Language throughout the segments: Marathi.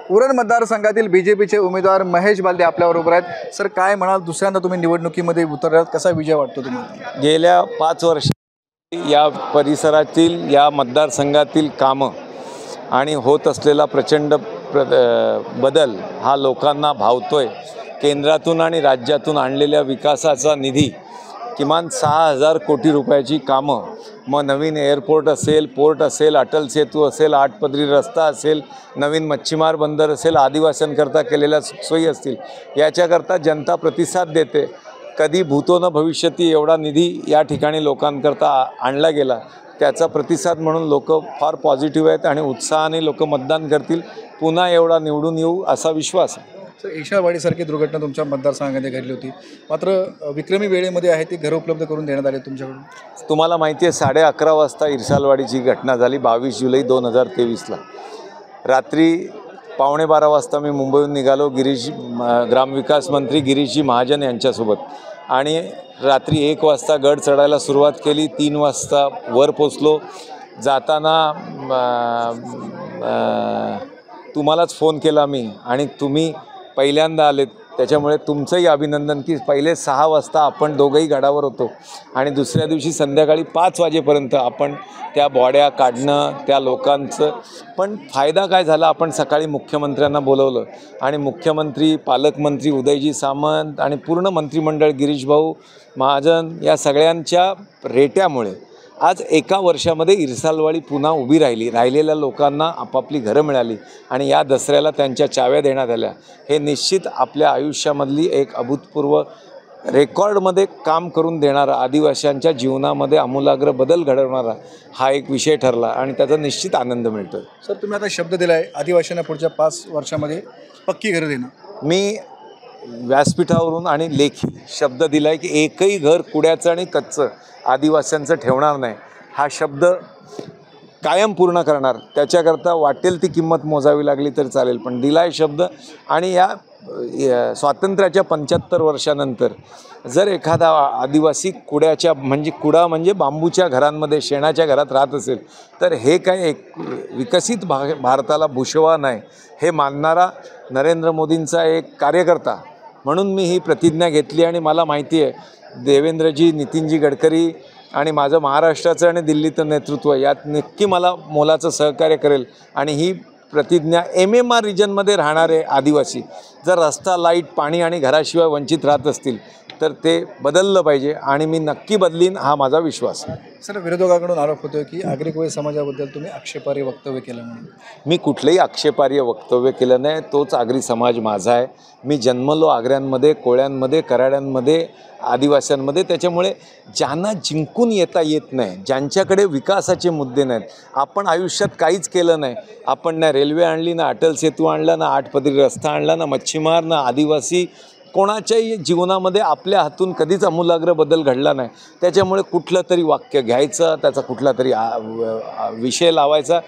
उरण मतदारसंघातील बीजेपीचे उमेदवार महेश बालदे आपल्याबरोबर आहेत। सर, काय म्हणाल, दुसऱ्यांदा तुम्ही निवडणुकीमध्ये उतरलात, कसा विजय वाटतो तुम्हाला? गेल्या 5 वर्ष या परिसरातील या मतदारसंघातील कामं आणि होत असलेला प्रचंड बदल हा लोकांना भावतोय। केंद्रातून आणि राज्यातून आणलेल्या विकासाचा निधी किमान 6,000 कोटी रुपयाची कामं, मग नवीन एअरपोर्ट असेल, पोर्ट असेल, अटल सेतू असेल, 8 पदरी रस्ता असेल, नवीन मच्छीमार बंदर असेल, आदिवासींकरता केलेल्या सोयी असतील, याच्याकरता जनता प्रतिसाद देते। कधी भूतो न भविष्यती एवढा निधी या ठिकाणी लोकांकरता आणला गेला, त्याचा प्रतिसाद म्हणून लोक फार पॉझिटिव्ह आहेत आणि उत्साहाने लोक मतदान करतील। पुन्हा एवढा निवडून येऊ असा विश्वास आहे। सर, इर्साळवाडीसारखी दुर्घटना तुमच्या मतदारसंघामध्ये घडली होती, मात्र विक्रमी वेळेमध्ये आहे ती घरं उपलब्ध करून देण्यात आले तुमच्याकडून। तुम्हाला माहिती आहे 11:30 वाजता इर्साळवाडीची घटना झाली 22 जुलै 2023ला। रात्री 11:15 वाजता मी मुंबईहून निघालो ग्रामविकास मंत्री गिरीशजी महाजन यांच्यासोबत, आणि रात्री 1 वाजता गड चढायला सुरुवात केली। 3 वाजता वर पोचलो। जाताना तुम्हालाच फोन केला मी आणि तुम्ही पहिल्यांदा आलेत, त्याच्यामुळे तुमचंही अभिनंदन की पहिले 6 वाजता आपण दोघंही गडावर होतो आणि दुसऱ्या दिवशी संध्याकाळी 5 वाजेपर्यंत आपण त्या बॉड्या काढणं, त्या लोकांचं। पण फायदा काय झाला, आपण सकाळी मुख्यमंत्र्यांना बोलवलं आणि मुख्यमंत्री, पालकमंत्री उदयजी सामंत आणि पूर्ण मंत्रिमंडळ, गिरीशभाऊ महाजन या सगळ्यांच्या रेट्यामुळे आज 1 वर्षामध्ये इर्साळवाडी पुन्हा उभी राहिलेल्या लोकांना आपापली घरं मिळाली आणि या दसऱ्याला त्यांच्या चाव्या देण्यात आल्या। हे निश्चित आपल्या आयुष्यामधली एक अभूतपूर्व रेकॉर्डमध्ये काम करून देणारा, आदिवासींच्या जीवनामध्ये आमूलाग्र बदल घडवणारा हा एक विषय ठरला आणि त्याचा निश्चित आनंद मिळतो। सर, तुम्ही आता शब्द दिला आहे आदिवासींना पुढच्या 5 वर्षामध्ये पक्की घरं देणं। मी व्यासपीठावरून आणि लेखी शब्द दिला आहे की एकही घर कुड्याचं आणि कच्चं आदिवासींचं ठेवणार नाही, हा शब्द कायम पूर्ण करणार। त्याच्याकरता वाटेल ती किंमत मोजावी लागली तर चालेल, पण दिला आहे शब्द। आणि या स्वातंत्र्याच्या 75 वर्षानंतर जर एखादा आदिवासी कुड्याच्या कुडा म्हणजे बांबूच्या घरांमध्ये, शेणाच्या घरात राहत असेल, तर हे काय एक विकसित भारताला भूषवान आहे हे मानणारा नरेंद्र मोदींचा एक कार्यकर्ता म्हणून मी ही प्रतिज्ञा घेतली। आणि मला माहिती आहे देवेंद्रजी, नितीनजी गडकरी आणि माझं महाराष्ट्राचं आणि दिल्लीचं नेतृत्व यात नक्की मला मोलाचं सहकार्य करेल। आणि ही प्रतिज्ञा MMR रिजनमध्ये राहणारे आदिवासी जर रस्ता, लाईट, पाणी आणि घराशिवाय वंचित राहत असतील तर ते बदललं पाहिजे आणि मी नक्की बदलीन, हा माझा विश्वास आहे। सर, विरोधकाकडून आरोप होतोय की आगरी कोळी समाजाबद्दल तुम्ही आक्षेपार्ह वक्तव्य केलं म्हणून। मी कुठलंही आक्षेपार्ह वक्तव्य केलं नाही। तोच आगरी समाज माझा आहे। मी जन्मलो आगऱ्यांमध्ये, कोळ्यांमध्ये, कराड्यांमध्ये, आदिवासींमध्ये। त्याच्यामुळे ज्यांना जिंकून येता येत नाही, ज्यांच्याकडे विकासाचे मुद्दे नाहीत, आपण आयुष्यात काहीच केलं नाही, आपण ना रेल्वे आणली, ना अटल सेतू आणला, ना 8 पदरी रस्ता आणला, ना मच्छीमार, ना आदिवासी, कोणाच्याही जीवनामध्ये आपल्या हातून कधीच आमूलाग्र बदल घडला नाही। त्याच्यामुळे कुठलं तरी वाक्य घ्यायचं, त्याचा कुठला तरी विषय लावायचा।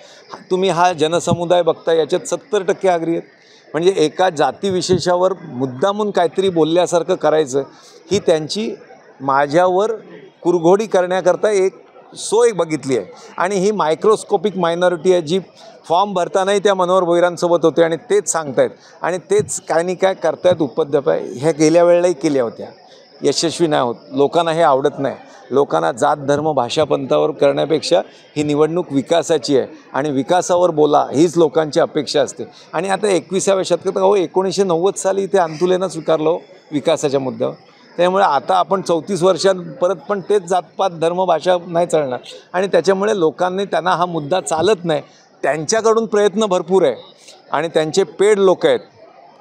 तुम्ही हा जनसमुदाय बघता, याच्यात 70% आगरी आहेत। म्हणजे एका जातीविशेषावर मुद्दामून काहीतरी बोलल्यासारखं करायचं, ही त्यांची माझ्यावर कुरघोडी करण्याकरता एक सोय बघितली आहे। आणि ही मायक्रोस्कोपिक मायनॉरिटी आहे जी फॉर्म भरतानाही त्या मनोहर भोईरांसोबत होते आणि तेच सांगतायत आणि तेच काय नाही काय करतायत उपद्व्याप। ह्या गेल्या वेळेलाही केल्या होत्या, यशस्वी नाही होत। लोकांना हे आवडत नाही। लोकांना जात, धर्म, भाषा, पंथावर करण्यापेक्षा ही निवडणूक विकासाची आहे आणि विकासावर बोला हीच लोकांची अपेक्षा असते। आणि आता 21व्या शतकात 1990 साली इथे अंतुलेनं स्वीकारलं विकासाच्या मुद्द्यावर। त्यामुळे आता आपण 34 वर्षात परत पण तेच जातपात, धर्म, भाषा नाही चालणार आणि त्याच्यामुळे लोकांनी त्यांना हा मुद्दा चालत नाही। त्यांच्याकडून प्रयत्न भरपूर आहे आणि त्यांचे पेड लोक आहेत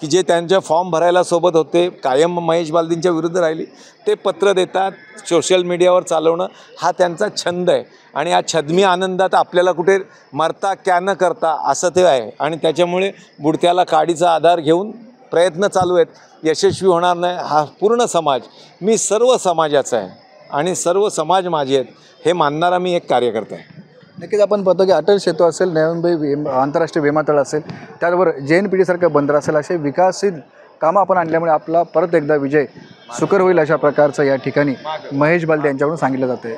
की जे त्यांच्या फॉर्म भरायला सोबत होते, कायम महेश बालदींच्या विरुद्ध राहिली, ते पत्र देतात, सोशल मीडियावर चालवणं हा त्यांचा छंद आहे। आणि या छद्मी आनंदात आपल्याला कुठे मरता क्या न करता असं ते आहे। आणि त्याच्यामुळे बुडत्याला काडीचा आधार घेऊन प्रयत्न चालू आहेत, यशस्वी होणार नाही। हा पूर्ण समाज, मी सर्व समाजाचा आहे आणि सर्व समाज माझे आहेत हे मानणारा मी एक कार्यकर्ता आहे। नक्कीच आपण पाहतो की अटल सेतू असेल, नवी आंतरराष्ट्रीय विमानतळ असेल, त्याचबरोबर JNPT बंदर असेल, असे विकसित कामं आपण आणल्यामुळे आपला परत एकदा विजय सुकर होईल अशा प्रकारचं या ठिकाणी महेश बालदे यांच्याकडून सांगितलं जाते।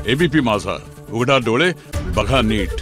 एबीपी माझा, उघडा डोळे बघा नीट.